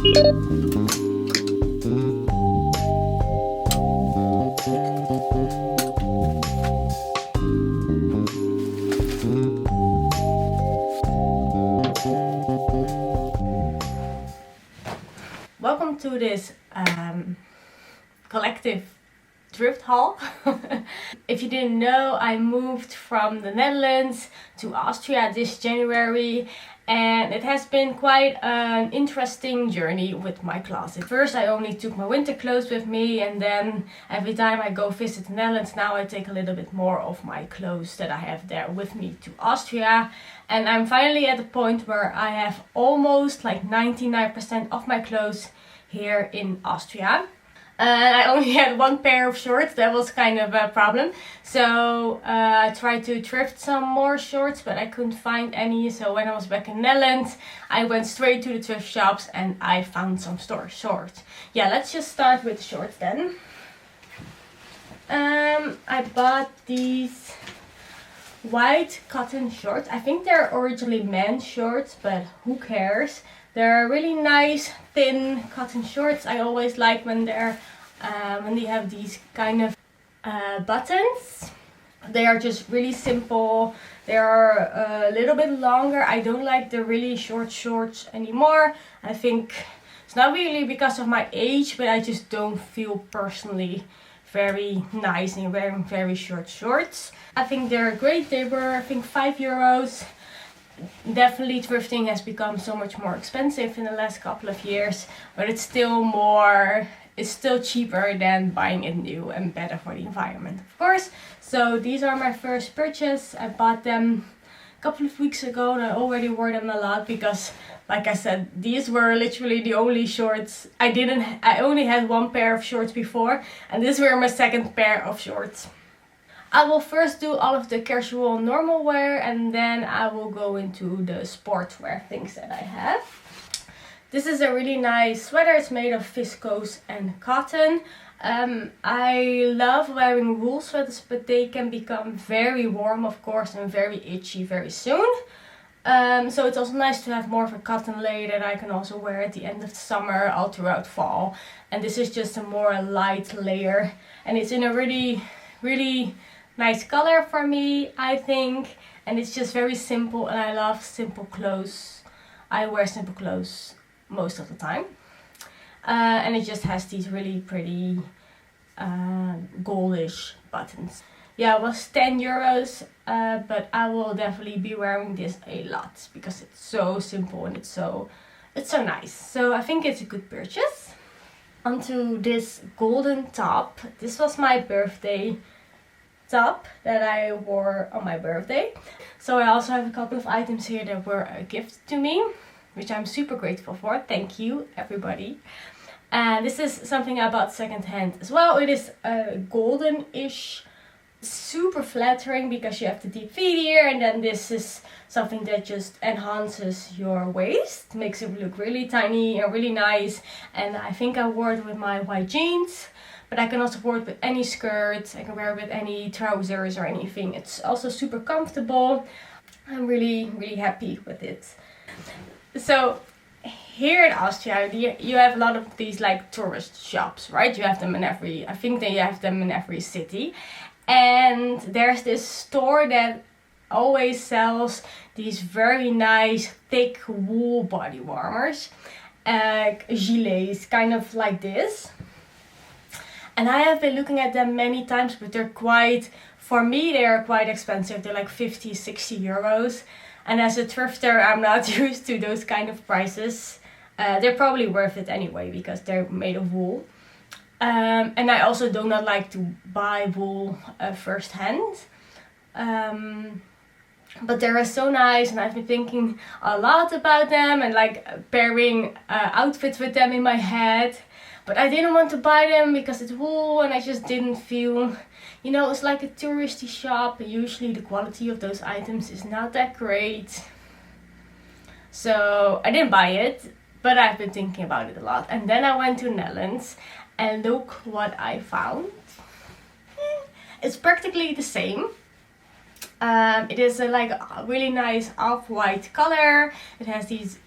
Welcome to this collective thrift haul. If you didn't know, I moved from the Netherlands to Austria this January, and it has been quite an interesting journey with my closet. First I only took my winter clothes with me, and then every time I go visit the Netherlands now I take a little bit more of my clothes that I have there with me to Austria. And I'm finally at the point where I have almost like 99% of my clothes here in Austria. I only had one pair of shorts, that was kind of a problem. So I tried to thrift some more shorts, but I couldn't find any. So when I was back in Netherlands, I went straight to the thrift shops and I found some shorts. Yeah, let's just start with the shorts then. I bought these white cotton shorts. I think they're originally men's shorts, but who cares? They're really nice thin cotton shorts. I always like when they're when they have these kind of buttons. They are just really simple. They are a little bit longer. I don't like the really short shorts anymore. I think it's not really because of my age, but I just don't feel personally very nice in wearing very short shorts. I think they're great. They were, I think, €5. Definitely thrifting has become so much more expensive in the last couple of years, but it's still cheaper than buying it new and better for the environment, of course. So these are my first purchase. I bought them a couple of weeks ago and I already wore them a lot because, like I said, these were literally the only shorts I only had one pair of shorts before, and these were my second pair of shorts. I will first do all of the casual normal wear, and then I will go into the sportswear things that I have. This is a really nice sweater. It's made of viscose and cotton. I love wearing wool sweaters, but they can become very warm, of course, and very itchy very soon. So it's also nice to have more of a cotton layer that I can also wear at the end of the summer, all throughout fall. And this is just a more light layer, and it's in a really, really nice color for me, I think. And it's just very simple, and I love simple clothes. I wear simple clothes most of the time. And it just has these really pretty goldish buttons. Yeah, it was €10, but I will definitely be wearing this a lot because it's so simple and it's so nice. So I think it's a good purchase. Onto this golden top. This was my birthday top that I wore on my birthday. So I also have a couple of items here that were a gift to me, which I'm super grateful for. Thank you, everybody. And this is something I bought secondhand as well. It is golden-ish, super flattering because you have the deep V here, and then this is something that just enhances your waist, makes it look really tiny and really nice. And I think I wore it with my white jeans, but I can also wear it with any skirt. I can wear it with any trousers or anything. It's also super comfortable. I'm really, really happy with it. So here in Austria, you have a lot of these like tourist shops, right? You have them in I think they have them in every city. And there's this store that always sells these very nice thick wool body warmers, gilets, kind of like this. And I have been looking at them many times, but for me they are quite expensive. They're like 50, 60 euros. And as a thrifter, I'm not used to those kind of prices. They're probably worth it anyway because they're made of wool. And I also do not like to buy wool firsthand. But they're so nice, and I've been thinking a lot about them and like pairing outfits with them in my head. But I didn't want to buy them because it's wool, and I just didn't feel, it's like a touristy shop. Usually the quality of those items is not that great. So I didn't buy it, but I've been thinking about it a lot. And then I went to Netherlands, and look what I found. It's practically the same. It is like a really nice off-white color. It has these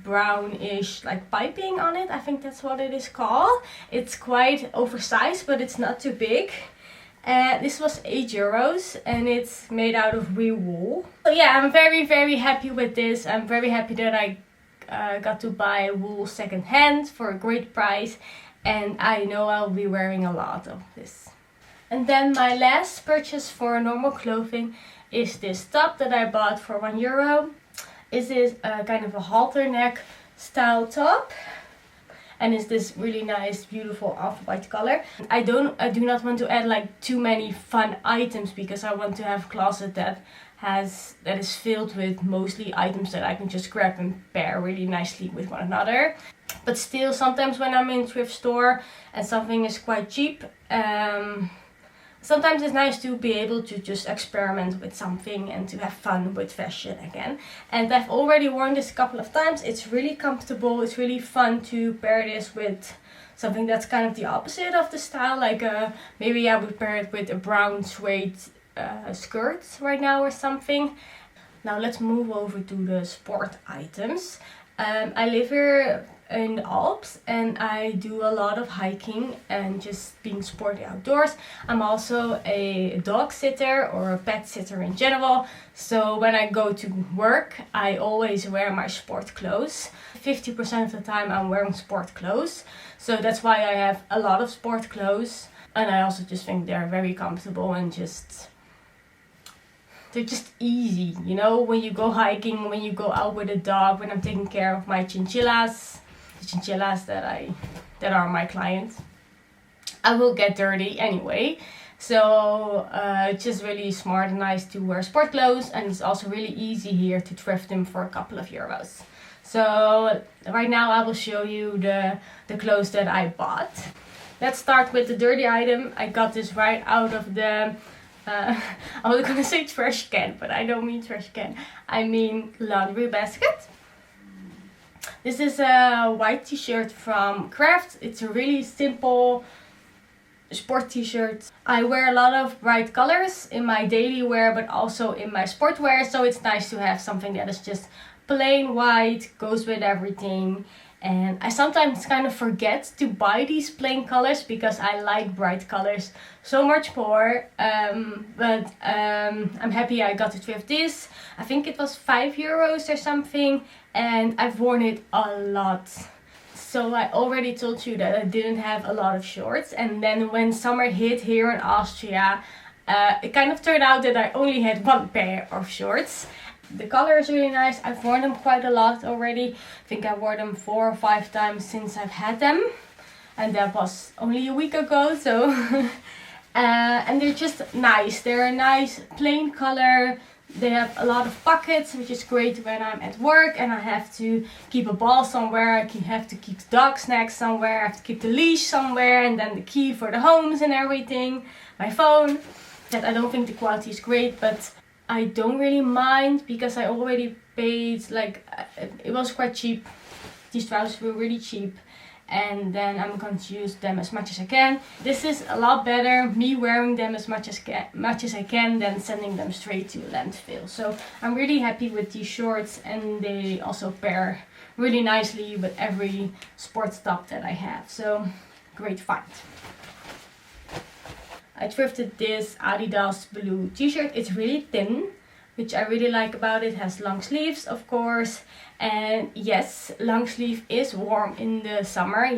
brownish like piping on it. I think that's what it is called. It's quite oversized, but it's not too big. This was €8 and it's made out of real wool. So yeah, I'm very happy with this. I'm very happy that I got to buy wool secondhand for a great price, and I know I'll be wearing a lot of this. And then my last purchase for normal clothing is this top that I bought for €1. It is kind of a halter neck style top, and it's this really nice beautiful off-white color. I do not want to add like too many fun items, because I want to have a closet that is filled with mostly items that I can just grab and pair really nicely with one another. But still, sometimes when I'm in a thrift store and something is quite cheap, sometimes it's nice to be able to just experiment with something and to have fun with fashion again. And I've already worn this a couple of times. It's really comfortable. It's really fun to pair this with something that's kind of the opposite of the style. Like maybe I would pair it with a brown suede skirt right now or something. Now let's move over to the sport items. I live here in the Alps and I do a lot of hiking and just being sporty outdoors. I'm also a dog sitter or a pet sitter in general. So when I go to work, I always wear my sport clothes. 50% of the time I'm wearing sport clothes. So that's why I have a lot of sport clothes. And I also just think they're very comfortable and they're just easy, you know, when you go hiking, when you go out with a dog, when I'm taking care of my chinchillas, the chinchillas that are my clients. I will get dirty anyway. So it's just really smart and nice to wear sport clothes, and it's also really easy here to thrift them for a couple of euros. So right now I will show you the clothes that I bought. Let's start with the dirty item. I got this right out of the I was gonna say trash can, but I don't mean trash can. I mean laundry basket. This is a white t-shirt from Craft. It's a really simple sport t-shirt. I wear a lot of bright colors in my daily wear, but also in my sport wear. So it's nice to have something that is just plain white, goes with everything. And I sometimes kind of forget to buy these plain colors because I like bright colors so much more. But I'm happy I got to thrift this. I think it was €5 or something, and I've worn it a lot. So I already told you that I didn't have a lot of shorts, and then when summer hit here in Austria, it kind of turned out that I only had one pair of shorts. The color is really nice. I've worn them quite a lot already. I think I wore them 4 or 5 times since I've had them. And that was only a week ago. So and they're just nice. They're a nice plain color. They have a lot of pockets, which is great when I'm at work and I have to keep a ball somewhere. I have to keep the dog snacks somewhere. I have to keep the leash somewhere, and then the key for the homes and everything. My phone. That I don't think the quality is great, but I don't really mind because I already paid, like, it was quite cheap. These trousers were really cheap, and then I'm going to use them as much as I can. This is a lot better, me wearing them as much as I can than sending them straight to landfill. So I'm really happy with these shorts, and they also pair really nicely with every sports top that I have. So great find. I thrifted this Adidas blue t-shirt. It's really thin, which I really like about it. It has long sleeves, of course. And yes, long sleeve is warm in the summer,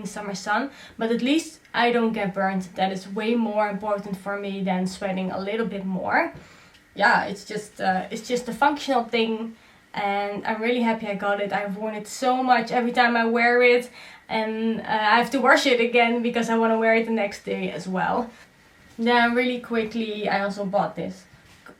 summer sun. But at least I don't get burnt. That is way more important for me than sweating a little bit more. Yeah, it's just a functional thing. And I'm really happy I got it. I've worn it so much every time I wear it. And I have to wash it again because I want to wear it the next day as well. Then really quickly, I also bought this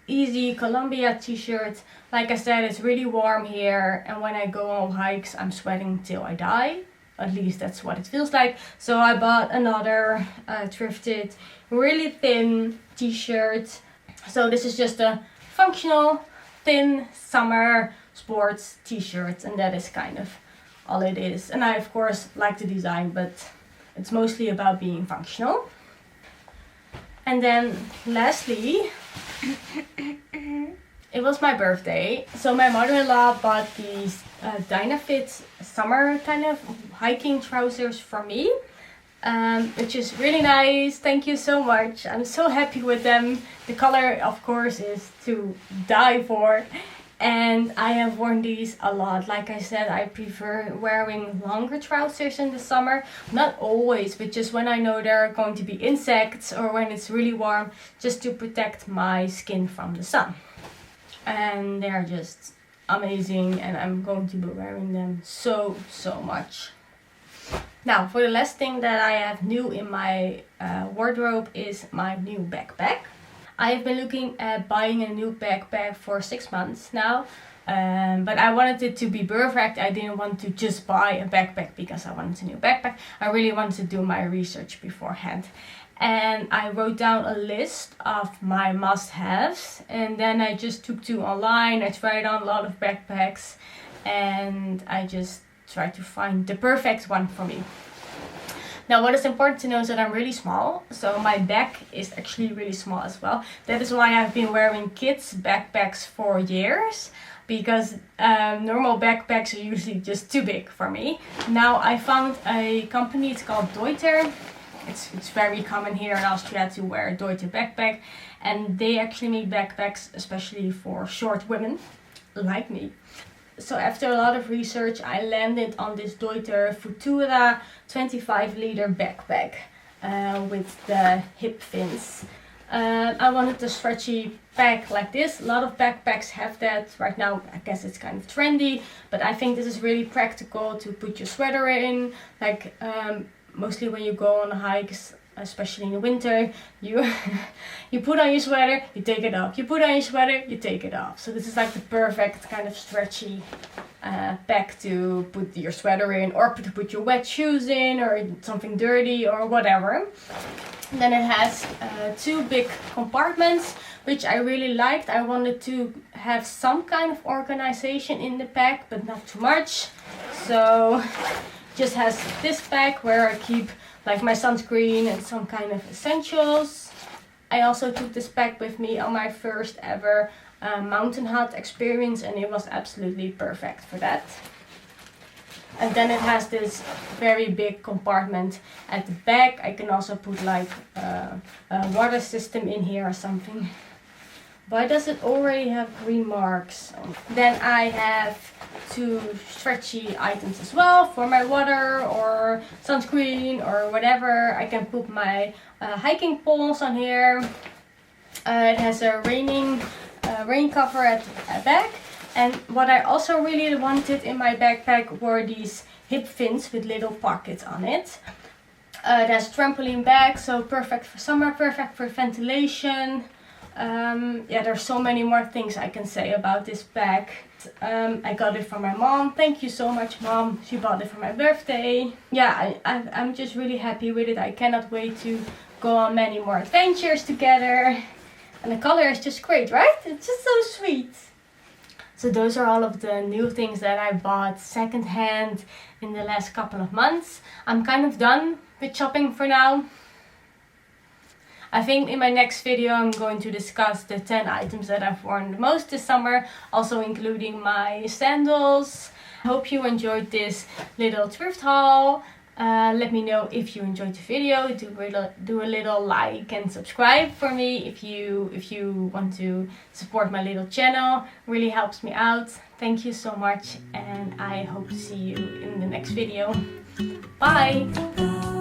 easy Columbia t-shirt. Like I said, it's really warm here, and when I go on hikes, I'm sweating till I die. At least that's what it feels like. So I bought another thrifted, really thin t-shirt. So this is just a functional, thin summer sports t-shirt, and that is kind of all it is. And I of course like the design, but it's mostly about being functional. And then lastly It was my birthday, so my mother-in-law bought these Dynafit summer kind of hiking trousers for me, which is really nice. Thank you so much. I'm so happy with them. The color, of course, is to die for. And I have worn these a lot. Like I said, I prefer wearing longer trousers in the summer. Not always, but just when I know there are going to be insects or when it's really warm, just to protect my skin from the sun. And they're just amazing, and I'm going to be wearing them so much. Now, for the last thing that I have new in my wardrobe is my new backpack. I've been looking at buying a new backpack for 6 months now, but I wanted it to be perfect. I didn't want to just buy a backpack because I wanted a new backpack. I really wanted to do my research beforehand. And I wrote down a list of my must-haves, and then I just took 2 online. I tried on a lot of backpacks, and I just tried to find the perfect one for me. Now, what is important to know is that I'm really small, so my back is actually really small as well. That is why I've been wearing kids' backpacks for years, because normal backpacks are usually just too big for me. Now I found a company, it's called Deuter. It's very common here in Austria to wear a Deuter backpack, and they actually make backpacks especially for short women like me. So after a lot of research, I landed on this Deuter Futura 25-liter backpack with the hip fins. I wanted a stretchy pack like this. A lot of backpacks have that right now. I guess it's kind of trendy, but I think this is really practical to put your sweater in. Like mostly when you go on hikes, especially in the winter, you put on your sweater, you take it off. You put on your sweater, you take it off. So this is like the perfect kind of stretchy pack to put your sweater in, or to put your wet shoes in, or something dirty or whatever. And then it has 2 big compartments, which I really liked. I wanted to have some kind of organization in the pack, but not too much. So just has this pack where I keep like my sunscreen and some kind of essentials. I also took this pack with me on my first ever mountain hut experience, and it was absolutely perfect for that. And then it has this very big compartment at the back. I can also put like a water system in here or something. Why does it already have green marks? Then I have 2 stretchy items as well for my water or sunscreen or whatever. I can put my hiking poles on here. It has a rain cover at the back. And what I also really wanted in my backpack were these hip fins with little pockets on it. It has trampoline bag, so perfect for summer, perfect for ventilation. Yeah, there's so many more things I can say about this bag. I got it from my mom. Thank you so much, Mom. She bought it for my birthday. Yeah, I'm just really happy with it. I cannot wait to go on many more adventures together. And the color is just great, right? It's just so sweet. So those are all of the new things that I bought secondhand in the last couple of months. I'm kind of done with shopping for now. I think in my next video I'm going to discuss the 10 items that I've worn the most this summer, also including my sandals. I hope you enjoyed this little thrift haul. Let me know if you enjoyed the video. Do a little like and subscribe for me if you want to support my little channel. Really helps me out. Thank you so much, and I hope to see you in the next video. Bye!